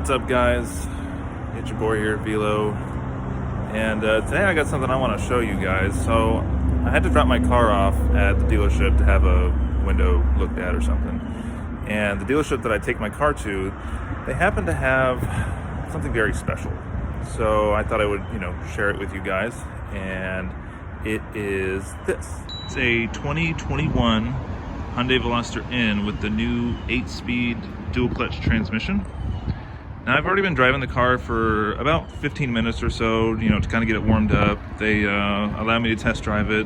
What's up, guys? It's your boy here, Velo, and today I got something I want to show you guys. So I had to drop my car off at the dealership to have a window looked at or something, and the dealership that I take my car to, they happen to have something very special. So I thought I would, share it with you guys, and it is this. It's a 2021 Hyundai Veloster N with the new 8-speed dual clutch transmission. Now I've already been driving the car for about 15 minutes or so, to kind of get it warmed up. They allowed me to test drive it,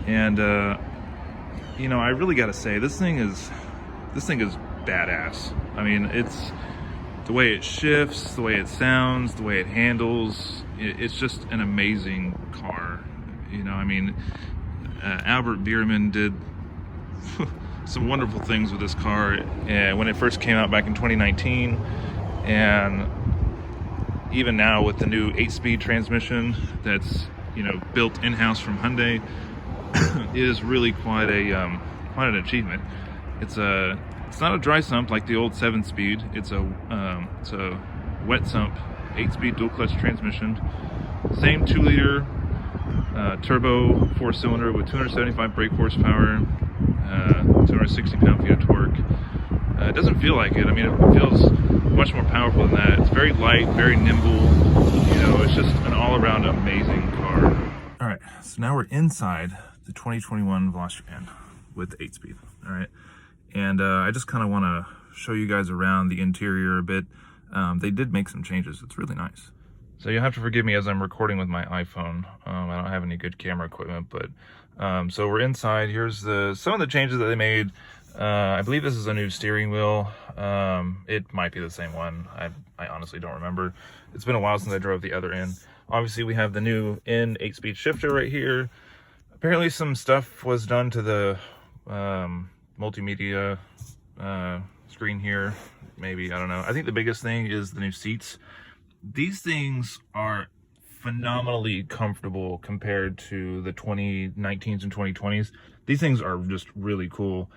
and I really got to say this thing is badass. I mean, it's the way it shifts, the way it sounds, the way it handles. It's just an amazing car. Albert Bierman did some wonderful things with this car when it first came out back in 2019, and even now with the new 8-speed transmission that's built in-house from Hyundai, is really quite an achievement. It's not a dry sump like the old 7-speed. It's a wet sump 8-speed dual clutch transmission. Same 2-liter turbo 4-cylinder with 275 brake horsepower, 260 pound-feet of torque. It doesn't feel like it. I mean, it feels much more powerful than that. It's very light, very nimble. It's just an all-around amazing car. All right, so now we're inside the 2021 Veloster N with 8-speed. All right, and I just kind of want to show you guys around the interior a bit. They did make some changes. It's really nice. So you'll have to forgive me as I'm recording with my iPhone. I don't have any good camera equipment, but so we're inside. Here's some of the changes that they made. I believe this is a new steering wheel. It might be the same one. I honestly don't remember. It's been a while since I drove the other N. Obviously, we have the new N 8-speed shifter right here. Apparently, some stuff was done to the multimedia screen here. Maybe, I don't know. I think the biggest thing is the new seats. These things are phenomenally comfortable compared to the 2019s and 2020s. These things are just really cool.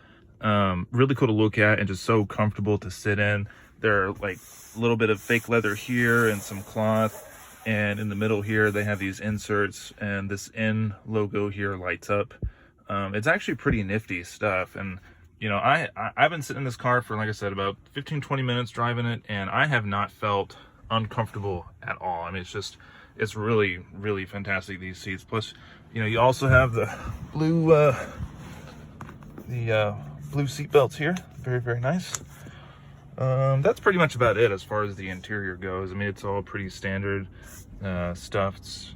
Really cool to look at and just so comfortable to sit in. They're like a little bit of fake leather here and some cloth, and in the middle here they have these inserts, and this N logo here lights up. It's actually pretty nifty stuff, and I've been sitting in this car for, like I said, about 15-20 minutes driving it, and I have not felt uncomfortable at all. I mean, it's really, really fantastic, these seats. Plus, you also have the blue blue seat belts here. Very, very nice. That's pretty much about it as far as the interior goes. I mean, it's all pretty standard stuff. It's,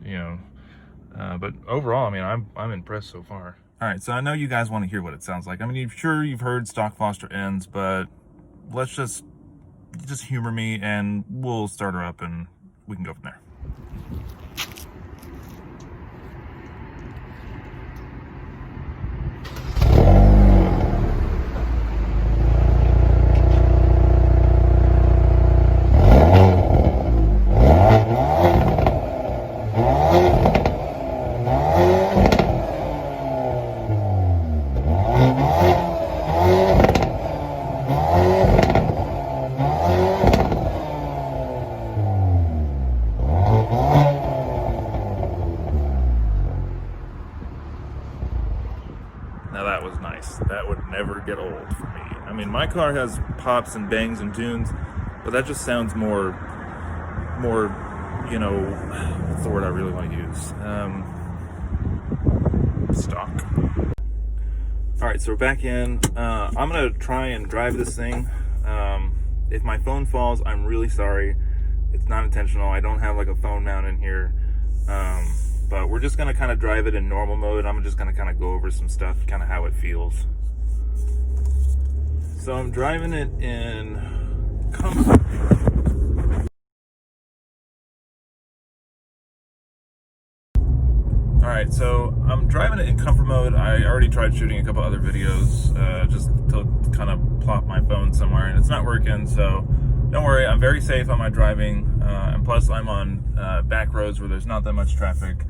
but overall, I mean, I'm impressed so far. All right, so I know you guys want to hear what it sounds like. I mean, sure you've heard stock Veloster N's, but let's just humor me and we'll start her up and we can go from there. Now that was nice. That would never get old for me. I mean, my car has pops and bangs and tunes, but that just sounds more, what's the word I really want to use? Stock. All right, so we're back in. I'm gonna try and drive this thing. If my phone falls, I'm really sorry. It's not intentional. I don't have like a phone mount in here. But we're just gonna kind of drive it in normal mode. I'm just gonna kind of go over some stuff, kind of how it feels. So I'm driving it in comfort. All right, so I'm driving it in comfort mode. I already tried shooting a couple other videos just to kind of plop my phone somewhere, and it's not working. So don't worry, I'm very safe on my driving, and plus I'm on back roads where there's not that much traffic,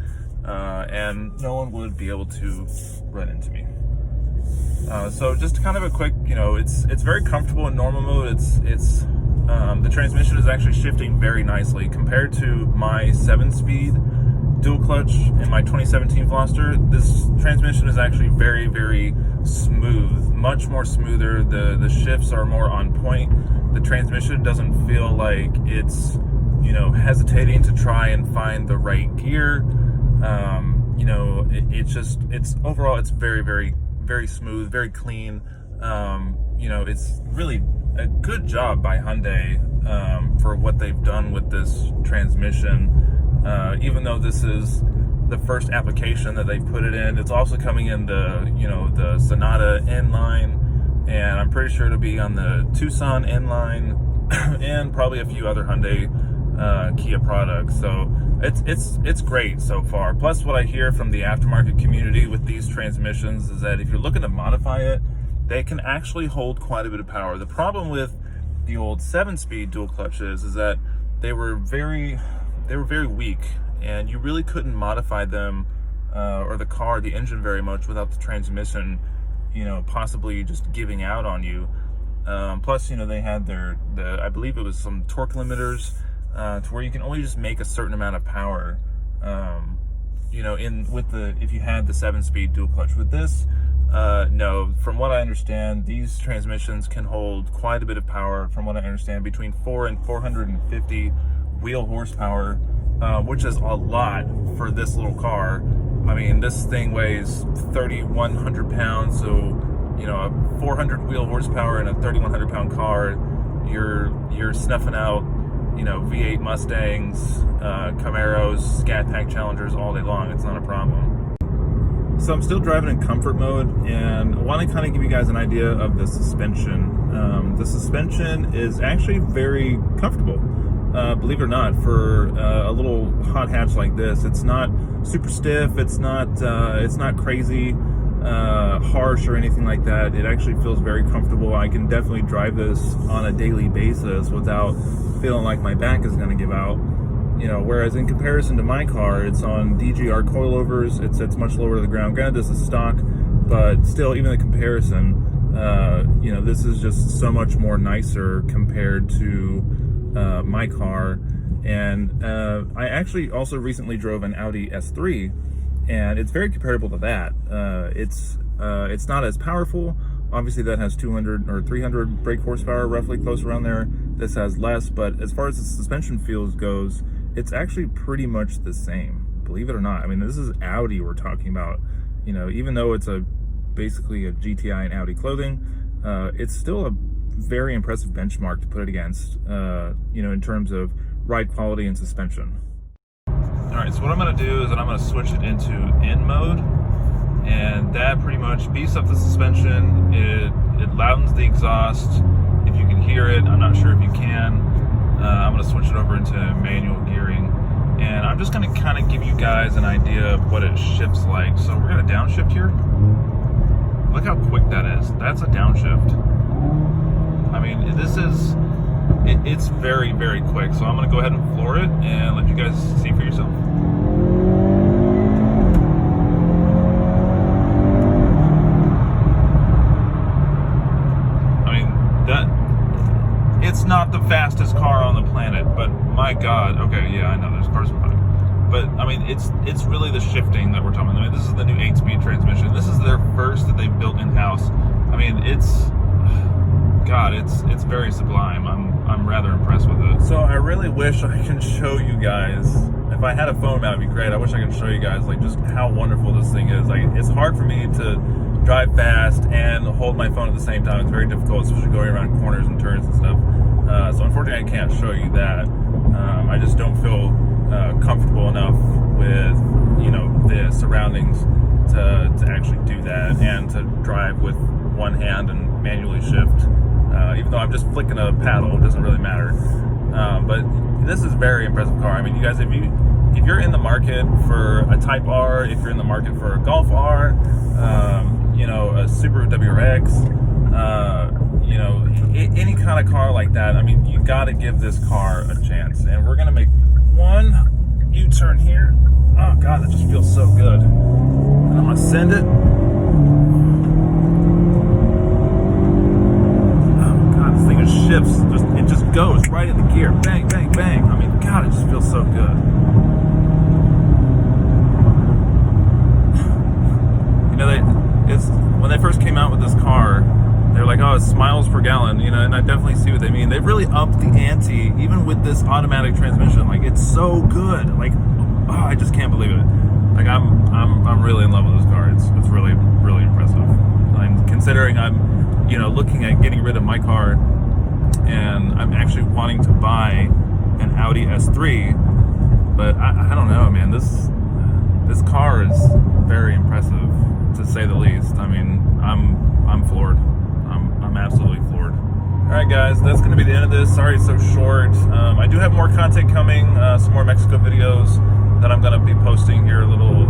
and no one would be able to run into me. So just kind of a quick, it's very comfortable in normal mode. It's The transmission is actually shifting very nicely compared to my 7-speed dual clutch in my 2017 Veloster. This transmission is actually very, very smooth, much more smoother. The shifts are more on point. The transmission doesn't feel like it's, you know, hesitating to try and find the right gear. You know, it's overall, it's very, very, very smooth, very clean. You know, it's really a good job by Hyundai for what they've done with this transmission. Even though this is the first application that they've put it in, it's also coming in the, you know, the Sonata N line, and I'm pretty sure it'll be on the Tucson N line, and probably a few other Hyundai Kia products. So it's great so far. Plus, what I hear from the aftermarket community with these transmissions is that if you're looking to modify it, they can actually hold quite a bit of power. The problem with the old 7-speed dual clutches is that they were very weak, and you really couldn't modify them or the engine very much without the transmission, you know, possibly just giving out on you. Plus, you know, they had I believe it was some torque limiters to where you can only just make a certain amount of power. You know, if you had the 7-speed dual clutch. With this, no, from what I understand, these transmissions can hold quite a bit of power. From what I understand, between 400 and 450 wheel horsepower, which is a lot for this little car. I mean, this thing weighs 3,100 pounds, so, you know, a 400 wheel horsepower in a 3,100 pound car, you're snuffing out, you know, V8 Mustangs, Camaros, Scat Pack Challengers all day long. It's not a problem. So I'm still driving in comfort mode, and I want to kind of give you guys an idea of the suspension. The suspension is actually very comfortable. Believe it or not, for a little hot hatch like this, it's not super stiff. It's not crazy harsh or anything like that. It actually feels very comfortable. I can definitely drive this on a daily basis without feeling like my back is going to give out. You know, whereas in comparison to my car, it's on DGR coilovers. It sits much lower to the ground. Granted, this is stock, but still, even the comparison, you know, this is just so much more nicer compared to my car. And I actually also recently drove an Audi S3, and it's very comparable to that. It's not as powerful. Obviously, that has 200 or 300 brake horsepower, roughly close around there. This has less, but as far as the suspension feels goes, it's actually pretty much the same, believe it or not. I mean, this is Audi we're talking about. You know, even though it's basically a GTI and Audi clothing, it's still a very impressive benchmark to put it against, you know, in terms of ride quality and suspension. All right, so what I'm gonna do is that I'm gonna switch it into N mode, and that pretty much beefs up the suspension. It loudens the exhaust. If you can hear it, I'm not sure if you can. I'm gonna switch it over into manual gearing, and I'm just gonna kind of give you guys an idea of what it shifts like. So we're gonna downshift here. Look how quick that is. That's a downshift. I mean, it's very, very quick. So I'm gonna go ahead and floor it and let you guys see for yourself. I mean, it's not the fastest car on the planet, but my God, okay, yeah, I know there's cars behind. But I mean, it's really the shifting that we're talking about. I mean, this is the new 8-speed transmission. This is their first that they've built in-house. I mean, it's very sublime. I'm rather impressed with it. So I really wish I can show you guys. If I had a phone, that would be great. I wish I could show you guys like just how wonderful this thing is. Like, it's hard for me to drive fast and hold my phone at the same time. It's very difficult, especially going around corners and turns and stuff. So unfortunately, I can't show you that. I just don't feel comfortable enough with, you know, the surroundings to actually do that, and to drive with one hand and manually shift. Even though I'm just flicking a paddle, it doesn't really matter. But this is a very impressive car. I mean, you guys, if you're in the market for a Type R, if you're in the market for a Golf R, you know, a Subaru WRX, you know, any kind of car like that, I mean, you got to give this car a chance. And we're going to make one U-turn here. Oh God, that just feels so good. And I'm going to send it. Oh God, this thing just shifts. It just goes right in the gear. Bang, bang, bang. I mean, God, it just feels so good. You know, when they first came out with this car, they're like, oh, it's miles per gallon, you know, and I definitely see what they mean. They've really upped the ante, even with this automatic transmission. Like, it's so good. Like, oh, I just can't believe it. Like, I'm really in love with this car. It's really, really impressive. I'm considering I'm, you know, looking at getting rid of my car, and I'm actually wanting to buy an Audi S3, but I don't know, man. This car is very impressive, to say the least. I mean, I'm floored. I'm absolutely floored. All right, guys, that's going to be the end of this. Sorry it's so short. I do have more content coming, some more Mexico videos that I'm going to be posting here a little,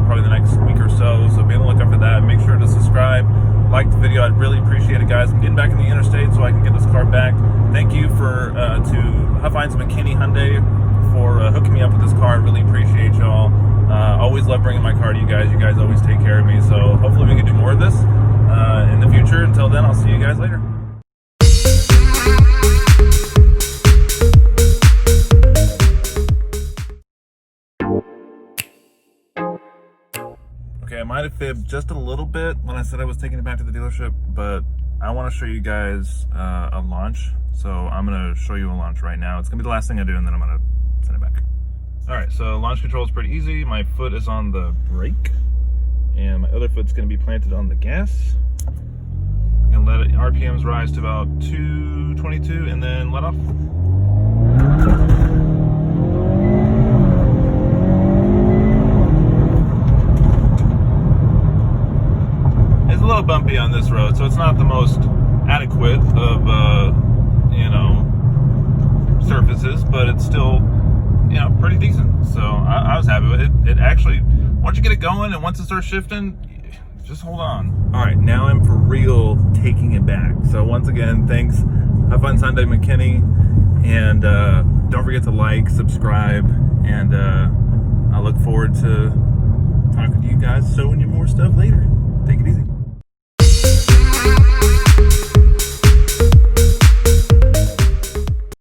probably the next week or so. So be on the lookout for that. Make sure to subscribe, like the video. I'd really appreciate it, guys. I'm getting back in the interstate so I can get this car back. Thank you to Huffines McKinney Hyundai for hooking me up with this car. I really appreciate y'all. Always love bringing my car to you guys. You guys always take care of me. So hopefully we can do more of this in the future. Until then, I'll see you guys later. Okay, I might have fibbed just a little bit when I said I was taking it back to the dealership, but I want to show you guys a launch. So I'm going to show you a launch right now. It's going to be the last thing I do, and then I'm going to send it back. All right, so launch control is pretty easy. My foot is on the brake, and my other foot's going to be planted on the gas. I'm going to let it, RPMs rise to about 222, and then let off. It's a little bumpy on this road, so it's not the most adequate of, you know, surfaces, but it's still, you know, pretty decent. So I was happy with it. It actually, once you get it going and once it starts shifting, just hold on. All right, now I'm for real taking it back. So once again, thanks, Huffines Hyundai McKinney, and don't forget to like, subscribe, and I look forward to talking to you guys, showing you more stuff later.